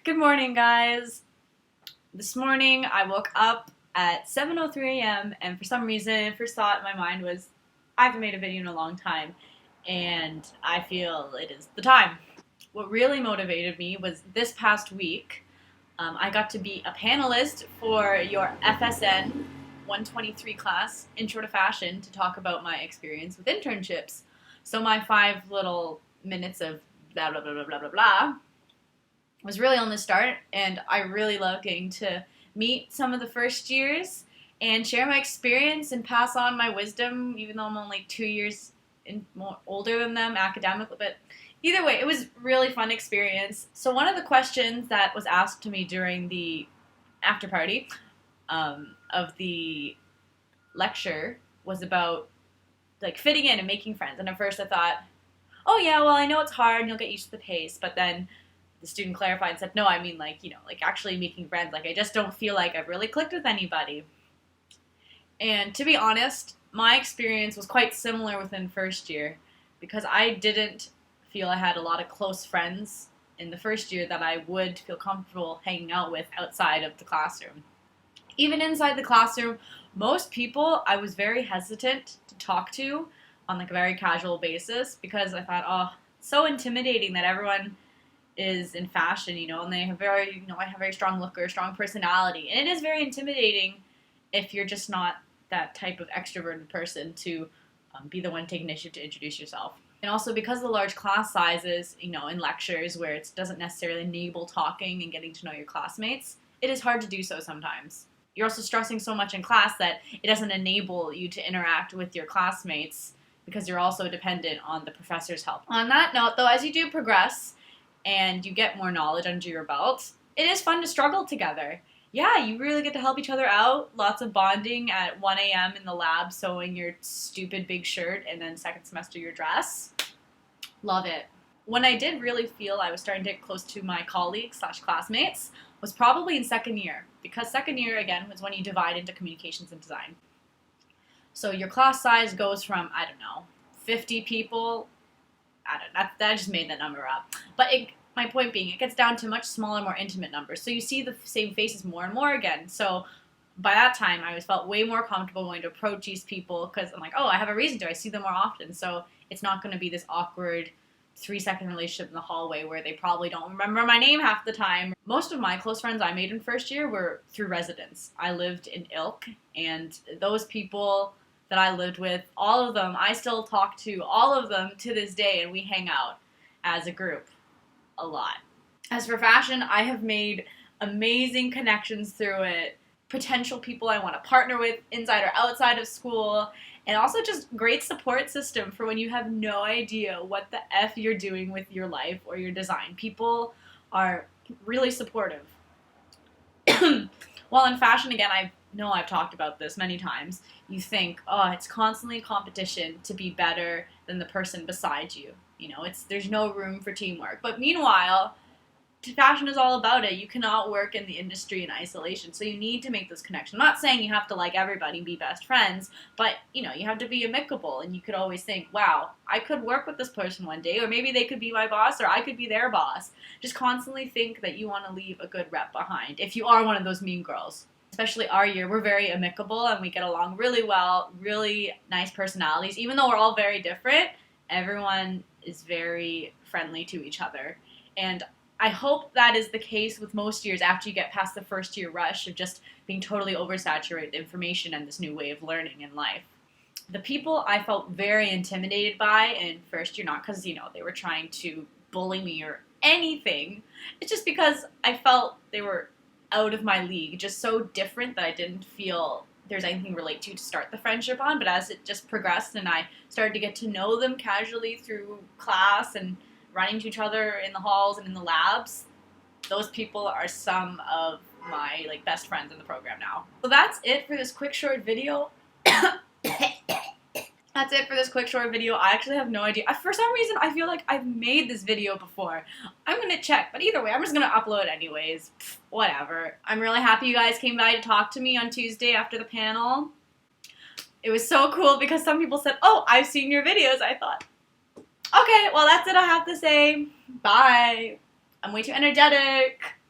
Good morning, guys. This morning I woke up at 7:03 a.m. and for some reason, first thought in my mind was, I haven't made a video in a long time, and I feel it is the time. What really motivated me was this past week. I got to be a panelist for your FSN 123 class, Intro to Fashion, to talk about my experience with internships. So my 5 little minutes of blah blah blah blah blah blah blah was really on the start, and I really love getting to meet some of the first years and share my experience and pass on my wisdom, even though I'm only 2 years more older than them academically. But either way, it was really fun experience. So one of the questions that was asked to me during the after party of the lecture was about like fitting in and making friends. And at first I thought, oh yeah, well I know it's hard and you'll get used to the pace, but then the student clarified and said, no, I mean like actually making friends. Like I just don't feel like I've really clicked with anybody. And to be honest, my experience was quite similar within first year because I didn't feel I had a lot of close friends in the first year that I would feel comfortable hanging out with outside of the classroom. Even inside the classroom, most people I was very hesitant to talk to on like a very casual basis because I thought, oh, it's so intimidating that everyone is in fashion, and they have I have very strong look or strong personality. And it is very intimidating if you're just not that type of extroverted person to be the one taking initiative to introduce yourself. And also because of the large class sizes, in lectures where it doesn't necessarily enable talking and getting to know your classmates, it is hard to do so sometimes. You're also stressing so much in class that it doesn't enable you to interact with your classmates because you're also dependent on the professor's help. On that note, though, as you do progress and you get more knowledge under your belt, it is fun to struggle together. Yeah, you really get to help each other out. Lots of bonding at 1 a.m. in the lab sewing your stupid big shirt and then second semester your dress. Love it. When I did really feel I was starting to get close to my colleagues/classmates was probably in second year, because second year, again, was when you divide into communications and design. So your class size goes from, 50 people. I just made that number up. But my point being, it gets down to much smaller, more intimate numbers. So you see the same faces more and more again. So by that time, I felt way more comfortable going to approach these people because I'm like, oh, I have a reason to. I see them more often. So it's not going to be this awkward 3-second relationship in the hallway where they probably don't remember my name half the time. Most of my close friends I made in first year were through residence. I lived in Ilk, and those people that I lived with, all of them, I still talk to all of them to this day, and we hang out as a group a lot. As for fashion, I have made amazing connections through it, potential people I want to partner with inside or outside of school, and also just great support system for when you have no idea what the F you're doing with your life or your design. People are really supportive. While in fashion, again, I've talked about this many times. You think, oh, it's constantly competition to be better than the person beside you. There's no room for teamwork. But meanwhile, fashion is all about it. You cannot work in the industry in isolation, so you need to make those connections. I'm not saying you have to like everybody and be best friends, but you have to be amicable, and you could always think, wow, I could work with this person one day, or maybe they could be my boss, or I could be their boss. Just constantly think that you want to leave a good rep behind if you are one of those mean girls. Especially our year, we're very amicable and we get along really well, really nice personalities. Even though we're all very different, everyone is very friendly to each other. And I hope that is the case with most years after you get past the first year rush of just being totally oversaturated with information and this new way of learning in life. The people I felt very intimidated by in first year, not because, they were trying to bully me or anything. It's just because I felt they were out of my league, just so different that I didn't feel there's anything to relate to start the friendship on. But as it just progressed and I started to get to know them casually through class and running to each other in the halls and in the labs, those people are some of my best friends in the program now. So that's it for this quick short video. That's it for this quick short video. I actually have no idea. For some reason, I feel like I've made this video before. I'm going to check, but either way, I'm just going to upload anyways. Whatever. I'm really happy you guys came by to talk to me on Tuesday after the panel. It was so cool because some people said, oh, I've seen your videos. I thought, okay, well, that's it I have to say. Bye. I'm way too energetic.